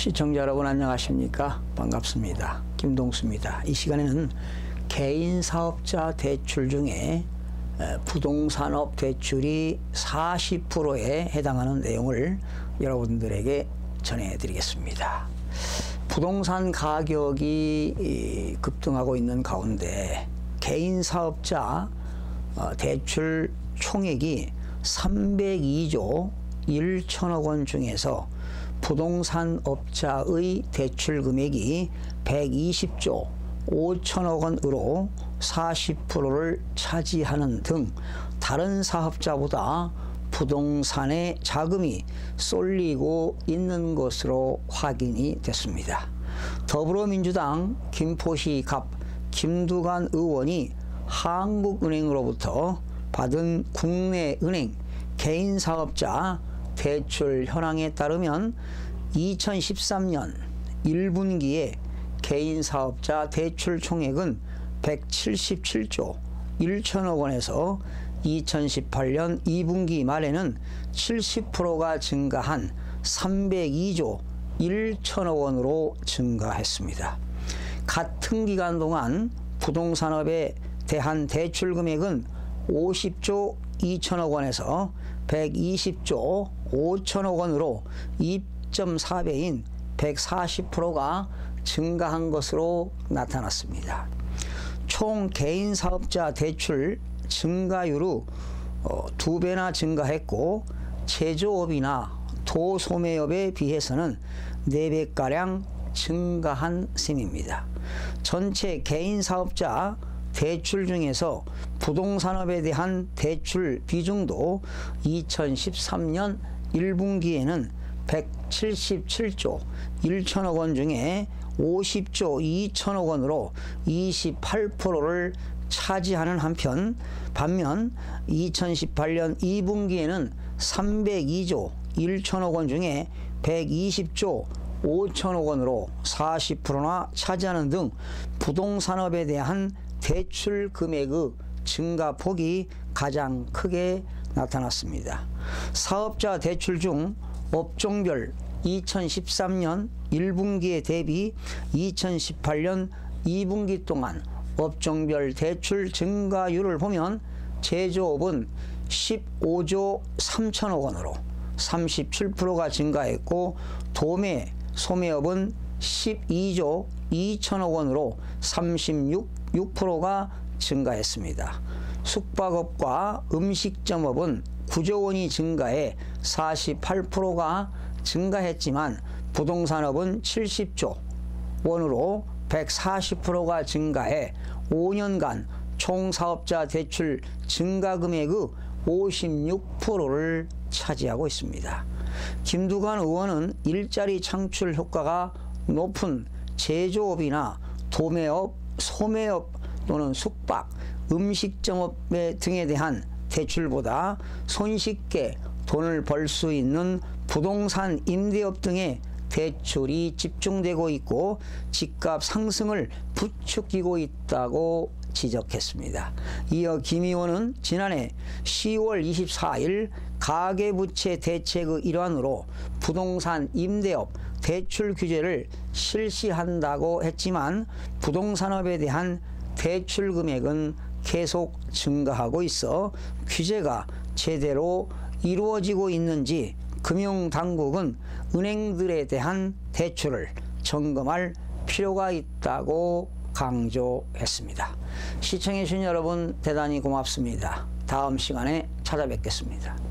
시청자 여러분 안녕하십니까? 반갑습니다. 김동수입니다. 이 시간에는 개인사업자 대출 중에 부동산업 대출이 40%에 해당하는 내용을 여러분들에게 전해드리겠습니다. 부동산 가격이 급등하고 있는 가운데 개인사업자 대출 총액이 302조 1천억 원 중에서 부동산 업자의 대출 금액이 120조 5천억 원으로 40%를 차지하는 등 다른 사업자보다 부동산에 자금이 쏠리고 있는 것으로 확인이 됐습니다. 더불어민주당 김포시 갑 김두관 의원이 한국은행으로부터 받은 국내 은행 개인사업자 대출 현황에 따르면 2013년 1분기에 개인사업자 대출 총액은 177조 1천억 원에서 2018년 2분기 말에는 70%가 증가한 302조 1천억 원으로 증가했습니다. 같은 기간 동안 부동산업에 대한 대출 금액은 50조 2천억 원에서 120조 5천억 원으로 2.4배인 140%가 증가한 것으로 나타났습니다. 총 개인사업자 대출 증가율은 2배나 증가했고 제조업이나 도소매업에 비해서는 4배가량 증가한 셈입니다. 전체 개인사업자 대출 중에서 부동산업에 대한 대출 비중도 2013년 1분기에는 177조 1천억 원 중에 50조 2천억 원으로 28%를 차지하는 반면 2018년 2분기에는 302조 1천억 원 중에 120조 5천억 원으로 40%나 차지하는 등 부동산업에 대한 대출 금액의 증가폭이 가장 크게 나타났습니다. 사업자 대출 중 업종별 2013년 1분기에 대비 2018년 2분기 동안 업종별 대출 증가율을 보면 제조업은 15조 3천억 원으로 37%가 증가했고 소매업은 12조 2천억 원으로 36%가 증가했습니다. 숙박업과 음식점업은 9조 원이 증가해 48%가 증가했지만 부동산업은 70조 원으로 140%가 증가해 5년간 총사업자 대출 증가 금액의 56%를 차지하고 있습니다. 김두관 의원은 일자리 창출 효과가 높은 제조업이나 도매업, 소매업 또는 숙박, 음식점업 등에 대한 대출보다 손쉽게 돈을 벌 수 있는 부동산 임대업 등의 대출이 집중되고 있고 집값 상승을 부추기고 있다고 지적했습니다. 이어 김 의원은 지난해 10월 24일 가계부채 대책의 일환으로 부동산 임대업 대출 규제를 실시한다고 했지만 부동산업에 대한 대출 금액은 계속 증가하고 있어 규제가 제대로 이루어지고 있는지 금융당국은 은행들에 대한 대출을 점검할 필요가 있다고 강조했습니다. 시청해 주신 여러분 대단히 고맙습니다. 다음 시간에 찾아뵙겠습니다.